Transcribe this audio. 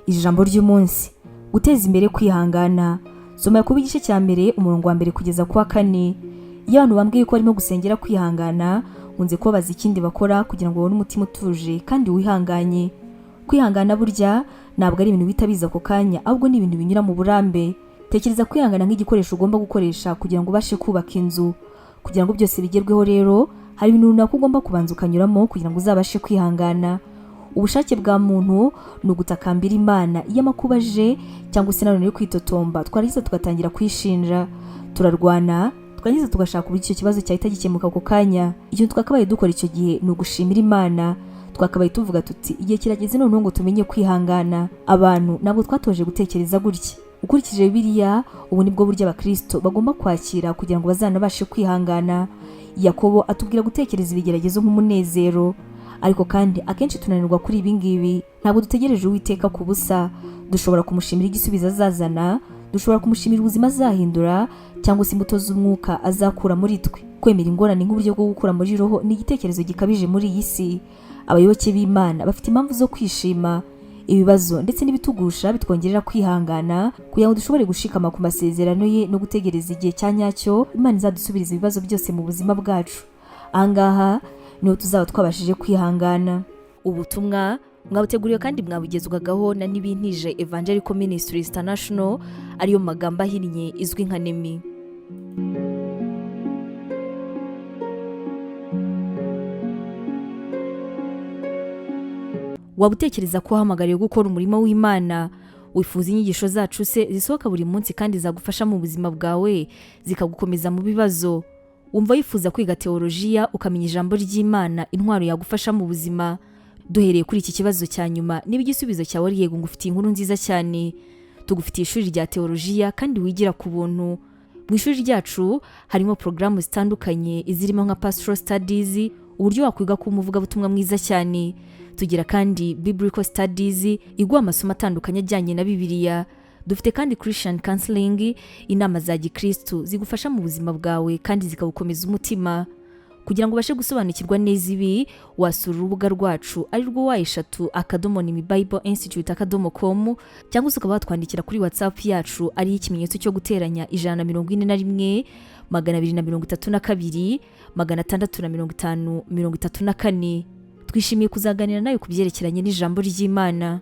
Ijambo ry'umunsi, guteza imbere kwihangana. Soma Yakobo igice cya mbere umurongo wa mbere kugeza ku wa 4. Iyo abantu bambwiye ko barimo gusengera kwihangana, unze ko bazi ikindi bakora kugira ngo babone umutima utuje kandi wihanganye. Kwihangana burya ntabwo ari ibintu bita biza ako kanya, ahubwo ni ibintu binyura mu burambe. Tekereza kwihangana nk'igikoresho ugomba gukoresha kugira ngo ubashe kubaka inzu. Kugira ngo byose bigerweho rero, hari ibintu runaka ugomba kubanza ukanyuramo kugira ngo uzabashe kwihangana. Ubushake bwa muntu ni ugutakambira Imana iyo amakuba aje cyangwa se nanone kwitotomba, twariza tugatangira kwishinja, turarwana, twangiza tugashaka uburyo icyo kibazo cyahita gikemuka ako kanya. Icyo twakabaye dukora icyo gihe ni ugushimira Imana. Twakabaye tuvuga tuti igihe kirageze noneho ngo tumenye kwihangana. Abantu ntabwo twatoje gutekereza gutya. Ukurikije Bibiliya, ubu nibwo buryo abakristo bagomba kwakira kugira ngo bazanabashe kwihangana. Yakobo atubwira gutekereza ibigeragezo nk'umunezero, ariko kandi akenshi tunanirwa kuri ibi ngibi. Ntabwo dutegereje Uwiteka ku busa. Dushobora kumushimira igisubizo azazana, dushobora kumushimira ubuzima azahindura, cyangwa se imbuto z'umwuka azakura muri twe. Kwemera ingorane nk'uburyo bwo gukura muri roho ni igitekerezo gikabije muri iyi si. Abayoboke b'Imana bafite impamvu zo kwishima. Ibibazo ndetse n'ibitugusha bitwongerera kwihangana kugira ngo dushobore gushikama ku masezerano ye no gutegereza igihe cya nyacyo Imana izadusubiriza ibibazo byose mu buzima bwacu. Ahangaha niho tuzaba twabashije kwihangana. Ubutumwa mwabuteguriwe kandi mwabugezwagaho na Nibintije Evangelical Ministries International, ariyo magambo ahinnye izwi nka Nemi. Wabutekereza ko wahamagariwe gukora umurimo w'Imana? Wifuza inyigisho zacu se zisohoka buri munsi kandi zagufasha mu buzima bwawe, zikagukomeza mu bibazo? Wumva wifuza kwiga teolojiya ukamenya ijambo ry'Imana, intwaro yagufasha mu buzima? Duhereye kuri iki kibazo cya nyuma, niba igisubizo cyawe ari yego, ngufitiye inkuru nziza cyane. Tugufitiye ishuri rya teolojiya kandi wigira ku buntu. Mu ishuri ryacu harimo porogaramu zitandukanye izirimo nka pastoral studies, uburyo wakwiga kuba umuvugabutumwa mwiza cyane. Tugira kandi biblical studies, iguha amasomo atandukanye ajyanye na Bibiliya. Dufite kandi Christian counseling, inama za gikristo zigufasha mu buzima bwawe kandi zikagukomeza umutima. Kugira ngo ubashe gusobanukirwa neza ibi, wasura urubuga rwacu ari rwo wa#nemibibleinstitute.com, cyangwa se ukaba watwandikira kuri WhatsApp yacu ari ikimenyetso cyo guteranya 141 232 650 34. Twishimiye kuzaganira nawe ku byerekeranye n'ijambo ry'Imana.